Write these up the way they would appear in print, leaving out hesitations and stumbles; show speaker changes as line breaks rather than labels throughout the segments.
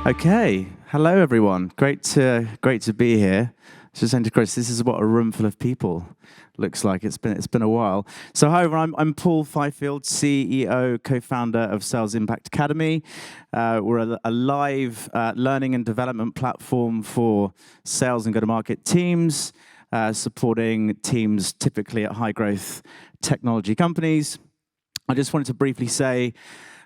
Okay, hello everyone. Great to be here. Just saying to Chris, this is what a room full of people looks like. It's been a while. So hi everyone, I'm Paul Fifield, CEO, co-founder of Sales Impact Academy. We're a live learning and development platform for sales and go-to-market teams, supporting teams typically at high growth technology companies. I just wanted to briefly say,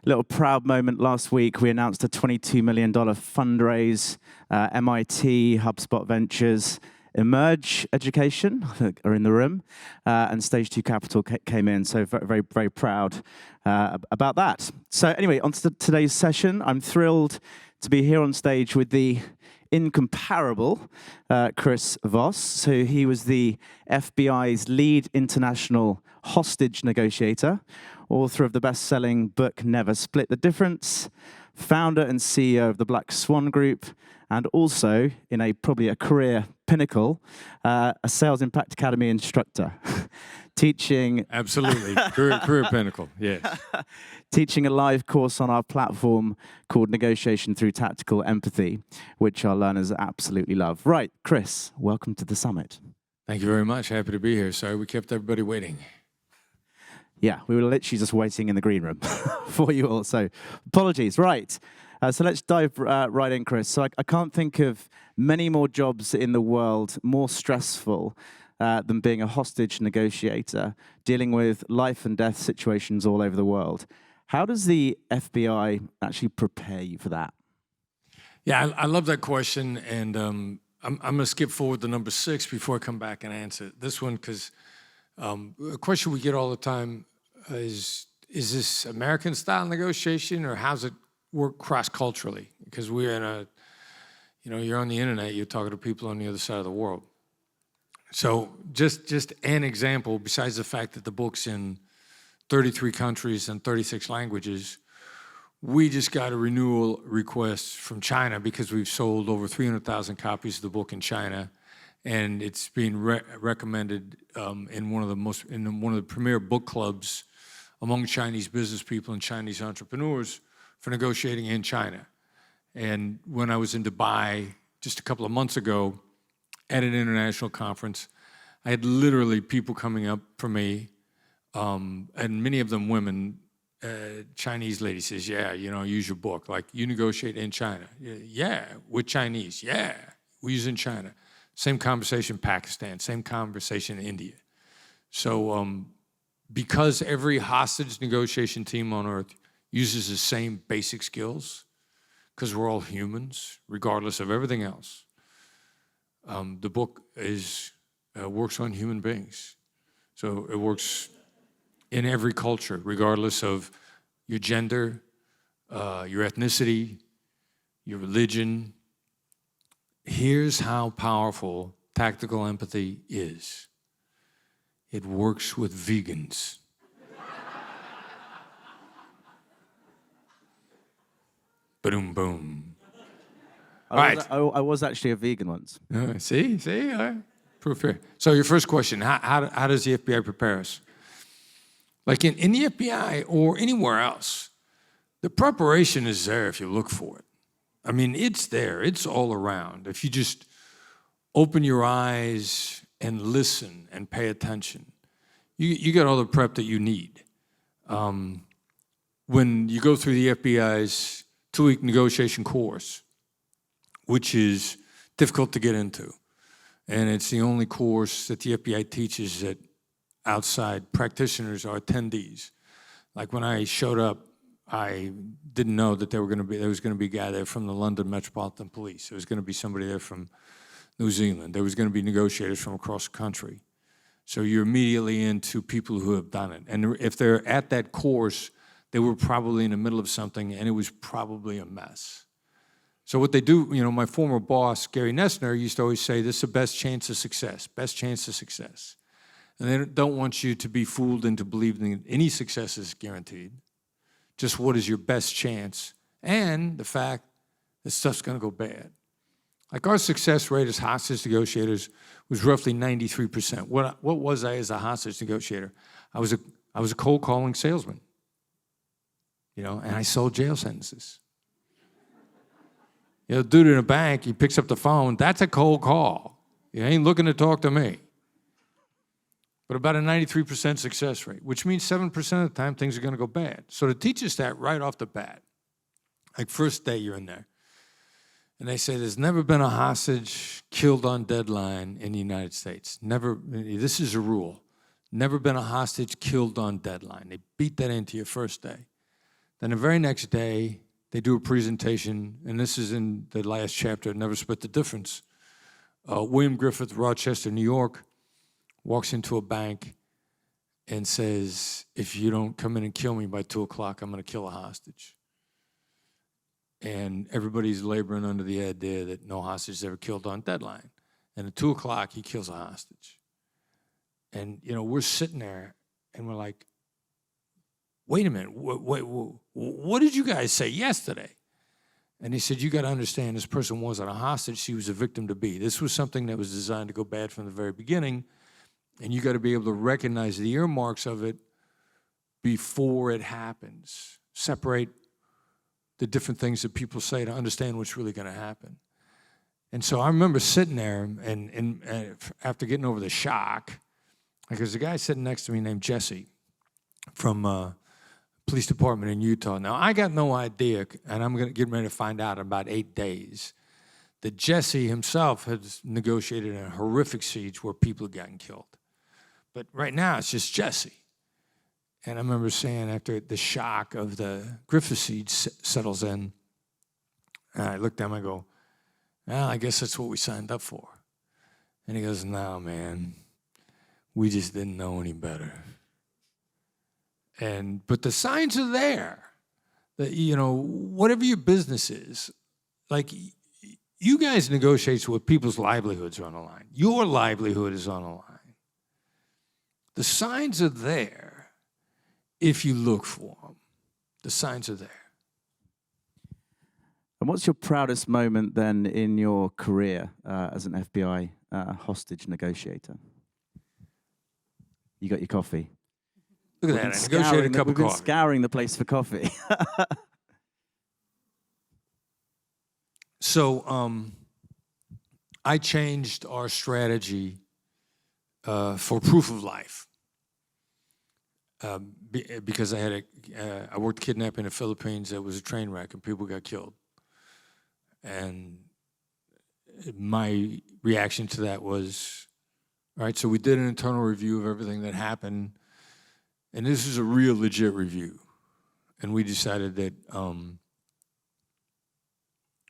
little proud moment last week. We announced a $22 million fundraise. MIT, HubSpot Ventures, Emerge Education are in the room, and Stage 2 Capital came in. So very, very proud about that. So anyway, on to today's session. I'm thrilled to be here on stage with the incomparable Chris Voss. So he was the FBI's lead international hostage negotiator, author of the best-selling book Never Split the Difference, founder and CEO of the Black Swan Group, and also, in probably a career pinnacle, a Sales Impact Academy instructor, teaching...
Absolutely, career pinnacle, yes.
Teaching a live course on our platform called Negotiation Through Tactical Empathy, which our learners absolutely love. Right, Chris, welcome to the summit.
Thank you very much. Happy to be here. Sorry we kept everybody waiting.
Yeah, we were literally just waiting in the green room for you all, so apologies. Right, so let's dive right in, Chris. So I can't think of many more jobs in the world more stressful than being a hostage negotiator, dealing with life and death situations all over the world. How does the FBI actually prepare you for that?
Yeah, I love that question, and I'm going to skip forward to number 6 before I come back and answer this one, because a question we get all the time is this American-style negotiation, or how's it work cross-culturally? Because we're in you're on the internet, you're talking to people on the other side of the world. So just an example, besides the fact that the book's in 33 countries and 36 languages, we just got a renewal request from China because we've sold over 300,000 copies of the book in China, and it's being recommended in one of the premier book clubs among Chinese business people and Chinese entrepreneurs for negotiating in China. And when I was in Dubai just a couple of months ago at an international conference, I had literally people coming up for me, and many of them women. Chinese lady says, yeah, use your book. Like, you negotiate in China. Yeah, with Chinese. Yeah, we use in China. Same conversation in Pakistan, same conversation in India. So because every hostage negotiation team on earth uses the same basic skills, because we're all humans, regardless of everything else, the book works on human beings. So it works in every culture, regardless of your gender, your ethnicity, your religion. Here's how powerful tactical empathy is. It works with vegans. Boom, boom.
I was actually a vegan once.
See, proof here. So your first question, how does the FBI prepare us? Like in the FBI or anywhere else, the preparation is there if you look for it. I mean, it's there. It's all around. If you just open your eyes and listen and pay attention, you get all the prep that you need. When you go through the FBI's 2-week negotiation course, which is difficult to get into, and it's the only course that the FBI teaches that outside practitioners are attendees. Like when I showed up, I didn't know that there was going to be a guy there from the London Metropolitan Police. There was going to be somebody there from New Zealand. There was going to be negotiators from across the country. So you're immediately into people who have done it. And if they're at that course, they were probably in the middle of something, and it was probably a mess. So what they do, my former boss, Gary Nessner, used to always say, this is the best chance of success, best chance of success. And they don't want you to be fooled into believing that any success is guaranteed. Just what is your best chance, and the fact that stuff's going to go bad. Like, our success rate as hostage negotiators was roughly 93%. What was I as a hostage negotiator? I was a cold calling salesman, and I sold jail sentences. You know, dude in a bank, he picks up the phone. That's a cold call. You ain't looking to talk to me. But about a 93% success rate, which means 7% of the time things are going to go bad. So to teach us that right off the bat, like first day you're in there, and they say there's never been a hostage killed on deadline in the United States. Never, this is a rule. Never been a hostage killed on deadline. They beat that into your first day. Then the very next day, they do a presentation, and this is in the last chapter, Never Split the Difference. William Griffith, Rochester, New York, walks into a bank and says, if you don't come in and kill me by 2 o'clock, I'm going to kill a hostage. And everybody's laboring under the idea that no hostage is ever killed on deadline. And at 2 o'clock, he kills a hostage. And, you know, we're sitting there, and we're like, wait a minute, what did you guys say yesterday? And he said, you got to understand, this person wasn't a hostage, she was a victim to be. This was something that was designed to go bad from the very beginning, and you got to be able to recognize the earmarks of it before it happens. Separate the different things that people say to understand what's really going to happen. And so I remember sitting there, and after getting over the shock, because the guy sitting next to me named Jesse from police department in Utah. Now, I got no idea, and I'm going to get ready to find out in about 8 days, that Jesse himself has negotiated a horrific siege where people had gotten killed. But right now, it's just Jesse. And I remember saying, after the shock of the Griffith siege settles in, and I looked at him, I go, well, I guess that's what we signed up for. And he goes, no, man, we just didn't know any better. But the signs are there that, you know, whatever your business is, like you guys negotiate so people's livelihoods are on the line. Your livelihood is on the line. The signs are there if you look for them. The signs are there.
And what's your proudest moment then in your career as an FBI hostage negotiator? You got your coffee.
Look at that, I negotiated a cup of coffee.
We've been scouring the place for coffee.
So I changed our strategy for proof of life because I worked kidnapping in the Philippines. It was a train wreck and people got killed. And my reaction to that was, all right, so we did an internal review of everything that happened. And this is a real legit review. And we decided that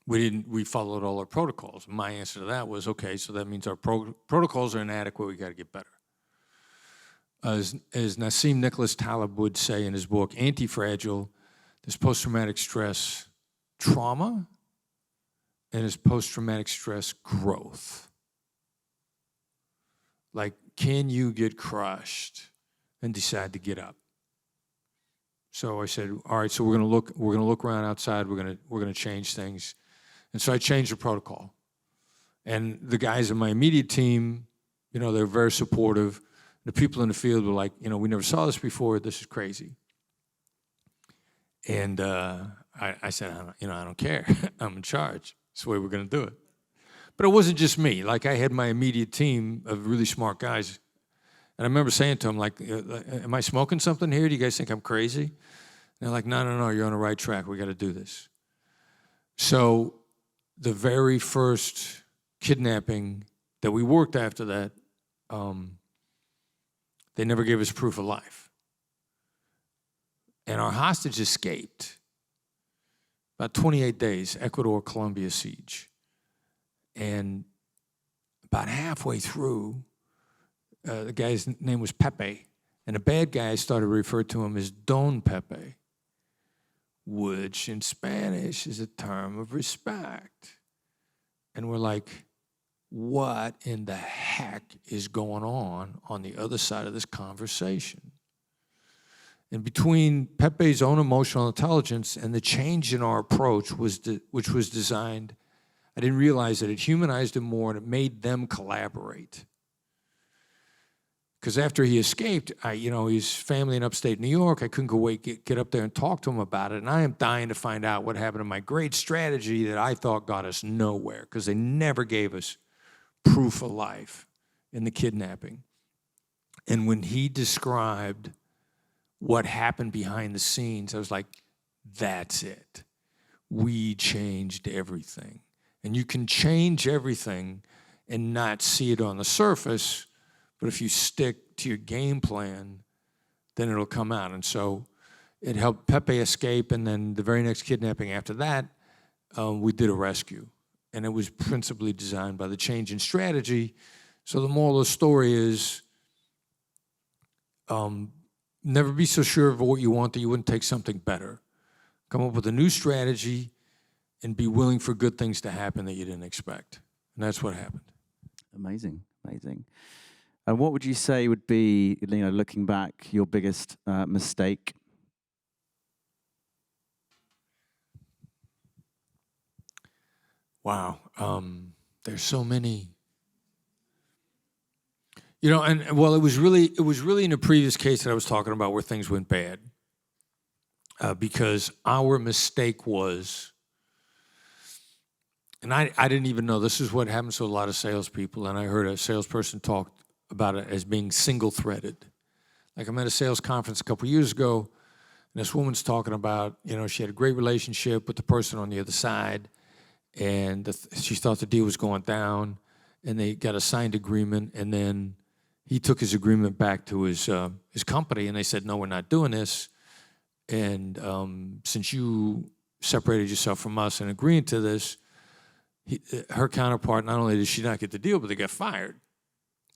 we followed all our protocols. My answer to that was, okay, so that means our protocols are inadequate, we got to get better. As Nassim Nicholas Taleb would say in his book, Anti-Fragile, there's post-traumatic stress trauma and there's post-traumatic stress growth. Like, can you get crushed and decide to get up? So I said, all right, so we're gonna look around outside, we're gonna change things. And so I changed the protocol. And the guys in my immediate team, you know, they're very supportive. The people in the field were like, you know, we never saw this before, this is crazy. And I said, I don't care, I'm in charge. That's the way we're gonna do it. But it wasn't just me. Like, I had my immediate team of really smart guys. And I remember saying to them, like, am I smoking something here? Do you guys think I'm crazy? And they're like, no, you're on the right track. We got to do this. So the very first kidnapping that we worked after that, they never gave us proof of life. And our hostage escaped. About 28 days, Ecuador-Colombia siege. And about halfway through, the guy's name was Pepe, and the bad guy started to refer to him as Don Pepe, which in Spanish is a term of respect. And we're like, what in the heck is going on the other side of this conversation? And between Pepe's own emotional intelligence and the change in our approach, which was designed, I didn't realize that it humanized them more and it made them collaborate. because after he escaped, his family in upstate New York, I couldn't get up there and talk to him about it. And I am dying to find out what happened to my great strategy that I thought got us nowhere, because they never gave us proof of life in the kidnapping. And when he described what happened behind the scenes, I was like, that's it. We changed everything. And you can change everything and not see it on the surface, but if you stick to your game plan, then it'll come out. And so it helped Pepe escape, and then the very next kidnapping after that, we did a rescue. And it was principally designed by the change in strategy. So the moral of the story is, never be so sure of what you want that you wouldn't take something better. Come up with a new strategy and be willing for good things to happen that you didn't expect. And that's what happened.
Amazing, amazing. And what would you say would be, looking back, your biggest mistake?
Wow, there's so many. It was really in the previous case that I was talking about where things went bad, because our mistake was, and I didn't even know, this is what happens to a lot of salespeople, and I heard a salesperson talk about it as being single-threaded. Like, I'm at a sales conference a couple years ago, and this woman's talking about, she had a great relationship with the person on the other side, and she thought the deal was going down, and they got a signed agreement, and then he took his agreement back to his company, and they said, no, we're not doing this, and since you separated yourself from us and agreeing to this, her counterpart, not only did she not get the deal, but they got fired.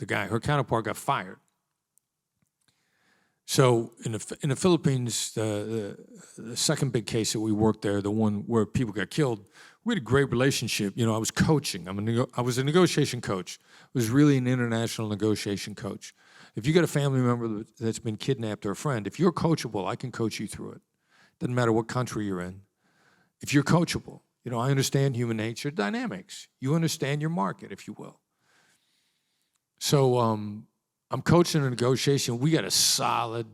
Her counterpart got fired. So in the Philippines, the second big case that we worked there, the one where people got killed, we had a great relationship. I was coaching. I was a negotiation coach. I was really an international negotiation coach. If you got a family member that's been kidnapped or a friend, if you're coachable, I can coach you through it. Doesn't matter what country you're in. If you're coachable, I understand human nature dynamics. You understand your market, if you will. So I'm coaching a negotiation. We got a solid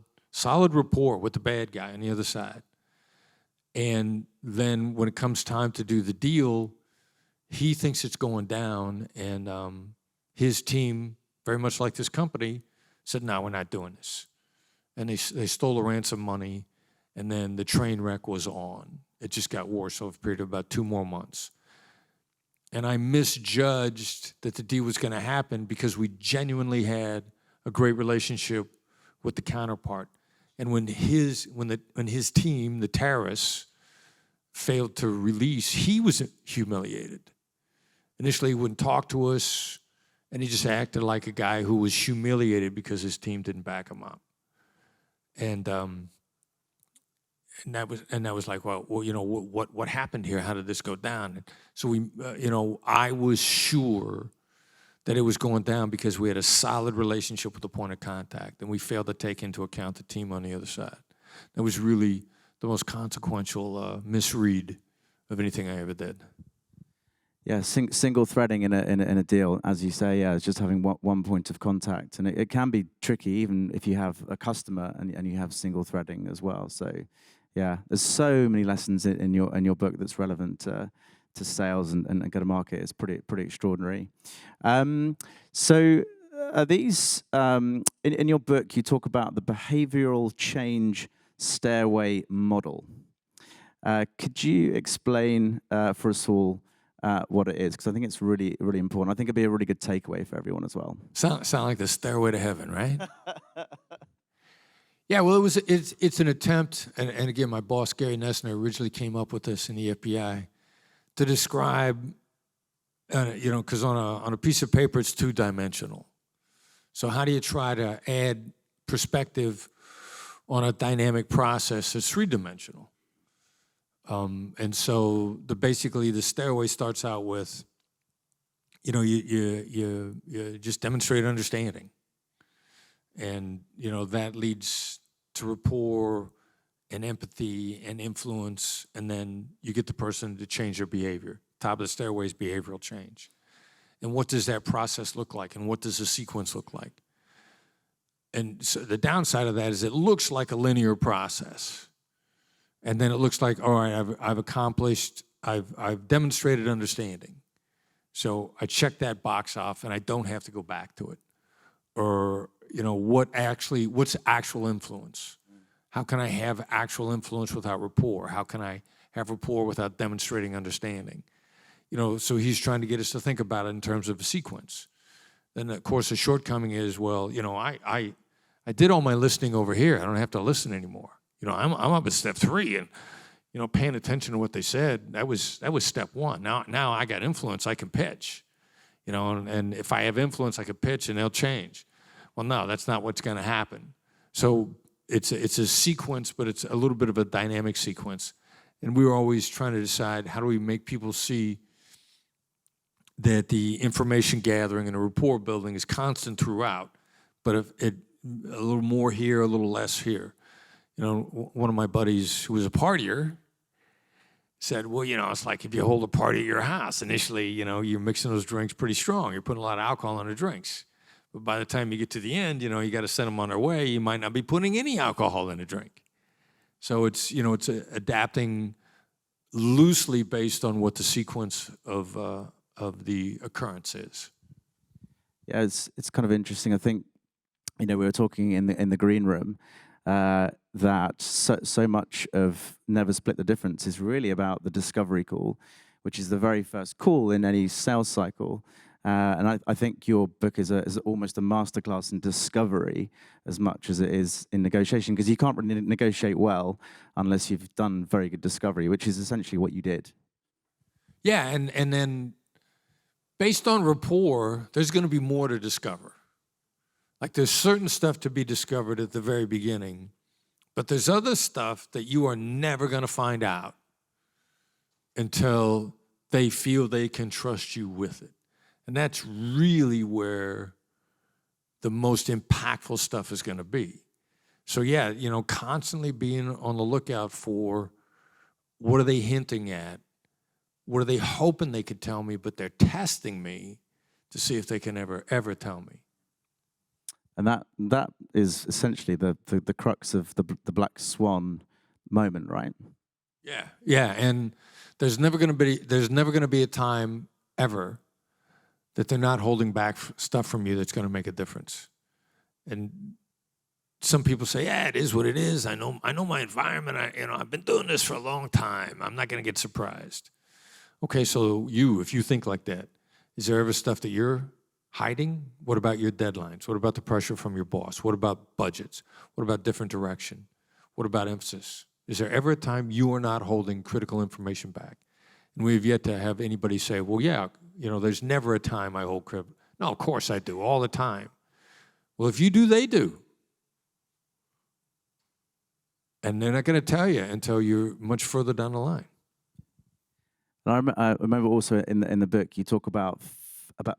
rapport with the bad guy on the other side. And then when it comes time to do the deal, he thinks it's going down, and his team, very much like this company, said, no, we're not doing this. And they stole the ransom money, and then the train wreck was on. It just got worse over a period of about 2 more months. And I misjudged that the deal was going to happen because we genuinely had a great relationship with the counterpart. And when his team, the terrorists, failed to release, he was humiliated. Initially, he wouldn't talk to us, and he just acted like a guy who was humiliated because his team didn't back him up. And that was like, well, what happened here? How did this go down? And so I was sure that it was going down because we had a solid relationship with the point of contact, and we failed to take into account the team on the other side. That was really the most consequential misread of anything I ever did.
Yeah, single threading in a deal, as you say, it's just having one point of contact, and it can be tricky even if you have a customer and you have single threading as well. So, yeah, there's so many lessons in your book that's relevant to sales and go-to-market. It's pretty extraordinary. So these in your book, you talk about the behavioral change stairway model. Could you explain for us all what it is? Because I think it's really, really important. I think it'd be a really good takeaway for everyone as well.
Sound like the stairway to heaven, right? Yeah, well, it's an attempt, and again, my boss, Gary Nessner, originally came up with this in the FBI to describe, because on a piece of paper, it's 2-dimensional. So how do you try to add perspective on a dynamic process that's 3-dimensional? And so basically the stairway starts out with, you just demonstrate understanding. And, that leads to rapport and empathy and influence, and then you get the person to change their behavior. Top of the stairway is behavioral change. And what does that process look like, and what does the sequence look like? And so the downside of that is it looks like a linear process. And then it looks like, all right, I've accomplished, I've demonstrated understanding. So I check that box off and I don't have to go back to it. Or, what's actual influence? How can I have actual influence without rapport? How can I have rapport without demonstrating understanding? So he's trying to get us to think about it in terms of a sequence. Then, of course, the shortcoming is, well, I did all my listening over here. I don't have to listen anymore. I'm up at step 3, and paying attention to what they said. That was step 1. Now I got influence. I can pitch. And if I have influence, I can pitch, and they'll change. Well, no, that's not what's going to happen. So it's a sequence, but it's a little bit of a dynamic sequence. And we were always trying to decide, how do we make people see that the information gathering and the rapport building is constant throughout, but if a little more here, a little less here. One of my buddies who was a partier said, well, it's like if you hold a party at your house, initially, you're mixing those drinks pretty strong. You're putting a lot of alcohol in the drinks. But by the time you get to the end, you got to send them on their way. You might not be putting any alcohol in a drink. So it's adapting loosely based on what the sequence of the occurrence is.
Yeah, it's kind of interesting. I think, we were talking in the green room that so much of Never Split the Difference is really about the discovery call, which is the very first call in any sales cycle. And I think your book is almost a masterclass in discovery as much as it is in negotiation, because you can't really negotiate well unless you've done very good discovery, which is essentially what you did.
Yeah, and then based on rapport, there's going to be more to discover. Like there's certain stuff to be discovered at the very beginning, but there's other stuff that you are never going to find out until they feel they can trust you with it. And that's really where the most impactful stuff is going to be. So yeah, constantly being on the lookout for what are they hinting at? What are they hoping they could tell me, but they're testing me to see if they can ever tell me.
And that is essentially the crux of the Black Swan moment, right?
Yeah, and there's never going to be a time ever that they're not holding back stuff from you that's going to make a difference. And some people say, yeah, it is what it is. I know my environment. I've been doing this for a long time. I'm not going to get surprised. Okay, so if you think like that, is there ever stuff that you're hiding? What about your deadlines? What about the pressure from your boss? What about budgets? What about different direction? What about emphasis? Is there ever a time you are not holding critical information back? And we have yet to have anybody say, well, yeah, there's never a time I hold critical. No, of course I do, all the time. Well, if you do, they do. And they're not going to tell you until you're much further down the line.
And I remember also in the book you talk about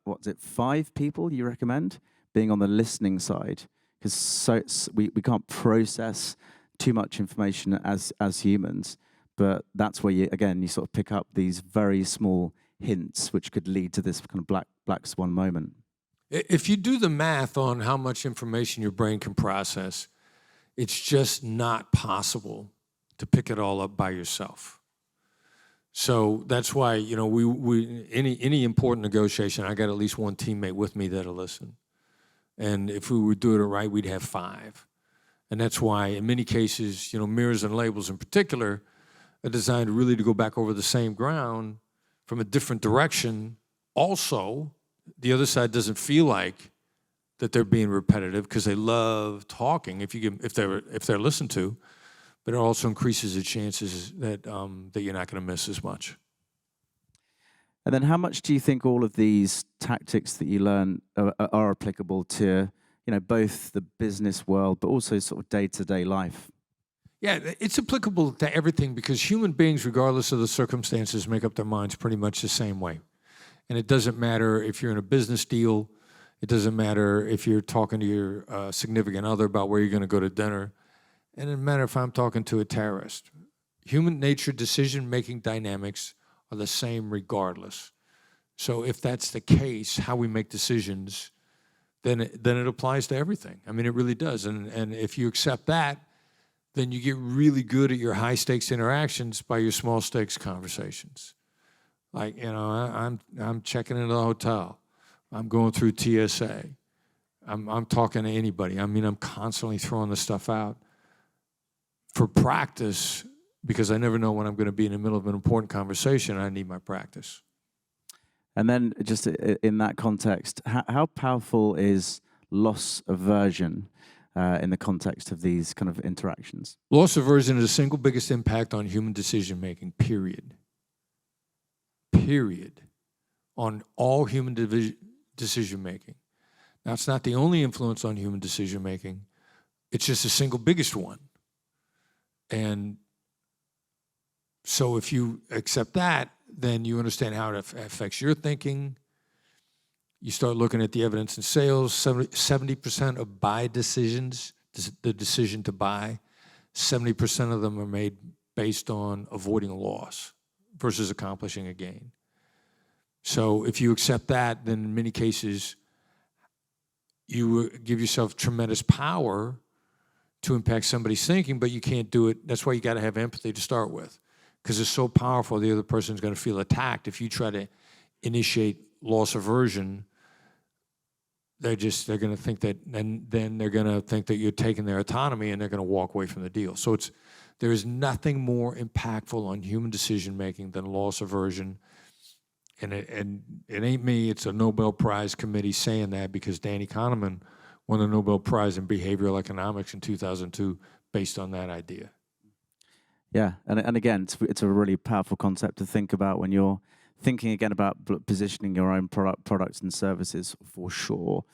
what's it, 5 people you recommend being on the listening side, because we can't process too much information as humans, but that's where you sort of pick up these very small hints which could lead to this kind of black swan moment.
If you do the math on how much information your brain can process, it's just not possible to pick it all up by yourself. So that's why, any important negotiation, I got at least one teammate with me that'll listen. And if we would do it right, we'd have 5. And that's why in many cases, mirrors and labels in particular are designed really to go back over the same ground from a different direction. Also, the other side doesn't feel like that they're being repetitive because they love talking if they're listened to. But it also increases the chances that you're not going to miss as much.
And then how much do you think all of these tactics that you learn are applicable to, both the business world, but also sort of day-to-day life?
Yeah, it's applicable to everything because human beings, regardless of the circumstances, make up their minds pretty much the same way. And it doesn't matter if you're in a business deal. It doesn't matter if you're talking to your significant other about where you're going to go to dinner. And it doesn't matter if I'm talking to a terrorist. Human nature decision-making dynamics are the same regardless. So if that's the case, how we make decisions, then it applies to everything. I mean, it really does. And if you accept that, then you get really good at your high stakes interactions by your small stakes conversations. Like, you know, I'm checking into the hotel. I'm going through TSA. I'm talking to anybody. I mean, I'm constantly throwing this stuff out for practice, because I never know when I'm going to be in the middle of an important conversation. And I need my practice.
And then just in that context, how powerful is loss aversion in the context of these kind of interactions?
Loss aversion is the single biggest impact on human decision-making, period. Period. On all human decision-making. Now, it's not the only influence on human decision-making. It's just the single biggest one. And so if you accept that, then you understand how it affects your thinking. You start looking at the evidence in sales. 70% of buy decisions, the decision to buy, 70% of them are made based on avoiding a loss versus accomplishing a gain. So if you accept that, then in many cases, you give yourself tremendous power to impact somebody's thinking, but you can't do it. That's why you got to have empathy to start with, because it's so powerful. The other person's going to feel attacked. If you try to initiate loss aversion, they're going to think that, and then they're going to think that you're taking their autonomy, and they're going to walk away from the deal. So there is nothing more impactful on human decision making than loss aversion. And it ain't me, it's a Nobel Prize committee saying that, because Danny Kahneman won the Nobel Prize in behavioral economics in 2002 based on that idea.
Yeah, and again, it's a really powerful concept to think about when you're thinking again about positioning your own products and services, for sure.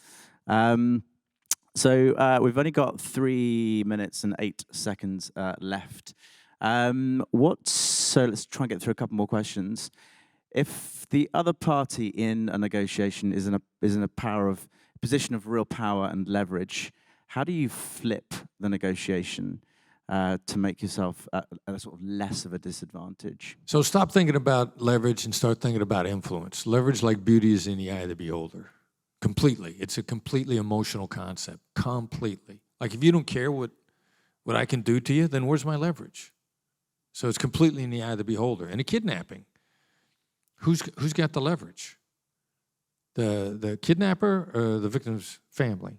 So we've only got 3 minutes and 8 seconds left. So let's try and get through a couple more questions. If the other party in a negotiation is in a position of real power and leverage, how do you flip the negotiation to make yourself a sort of less of a disadvantage?
So stop thinking about leverage and start thinking about influence. Leverage, like beauty, is in the eye of the beholder. Completely. It's a completely emotional concept. Completely. Like, if you don't care what I can do to you, then where's my leverage? So it's completely in the eye of the beholder. And a kidnapping, who's got the leverage? The kidnapper or the victim's family?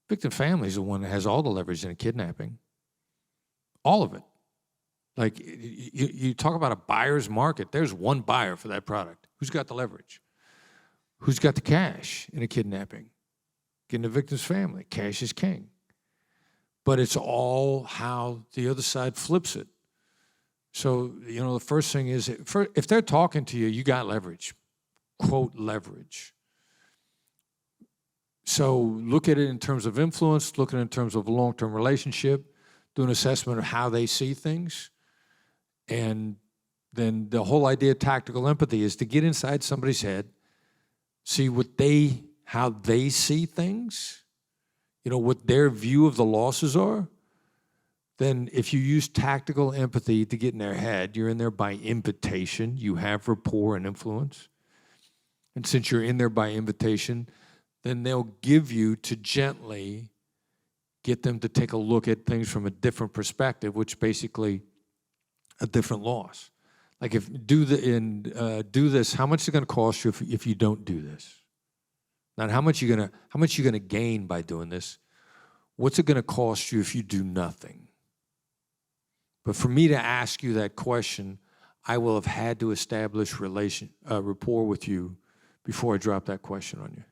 Victim family is the one that has all the leverage in a kidnapping. All of it. Like, you talk about a buyer's market. There's one buyer for that product. Who's got the leverage? Who's got the cash in a kidnapping? Getting the victim's family. Cash is king. But it's all how the other side flips it. So, you know, the first thing is, if they're talking to you, you got leverage. Quote, leverage. So look at it in terms of influence, look at it in terms of a long-term relationship, do an assessment of how they see things. And then the whole idea of tactical empathy is to get inside somebody's head, see how they see things, you know, what their view of the losses are. Then if you use tactical empathy to get in their head, you're in there by invitation. You have rapport and influence. And since you're in there by invitation, then they'll give you to gently get them to take a look at things from a different perspective, which basically a different loss. Like, if do this, how much is it going to cost you if you don't do this? Not how much you gonna gain by doing this. What's it going to cost you if you do nothing? But for me to ask you that question, I will have had to establish rapport with you before I drop that question on you.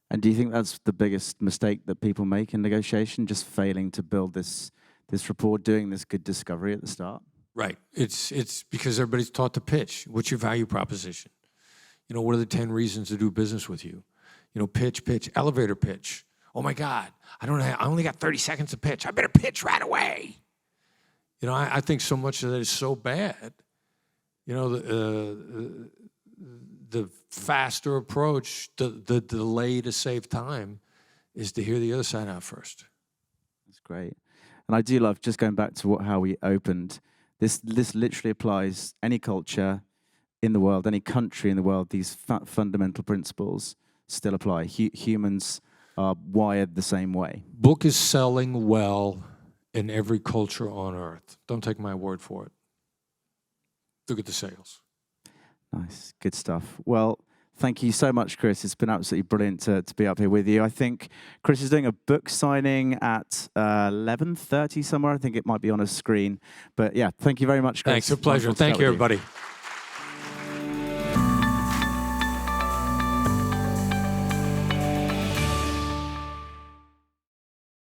And do you think that's the biggest mistake that people make in negotiation, just failing to build this rapport, doing this good discovery at the start?
Right. It's because everybody's taught to pitch. What's your value proposition? You know, what are the 10 reasons to do business with you? You know, pitch, elevator pitch. Oh my God, I only got 30 seconds to pitch. I better pitch right away. You know, I think so much of that is so bad. You know, the faster approach, the delay to save time, is to hear the other side out first.
That's great. And I do love, just going back to how we opened, this literally applies any culture in the world, any country in the world, these fundamental principles. still apply. Humans are wired the same way.
Book is selling well in every culture on earth. Don't take my word for it. Look at the sales.
Nice, good stuff. Well, thank you so much, Chris. It's been absolutely brilliant to be up here with you. I think Chris is doing a book signing at 11:30 somewhere. I think it might be on a screen. But yeah, thank you very much, Chris.
Thanks, a pleasure.
Wonderful to
Thank
chat
you,
with
everybody.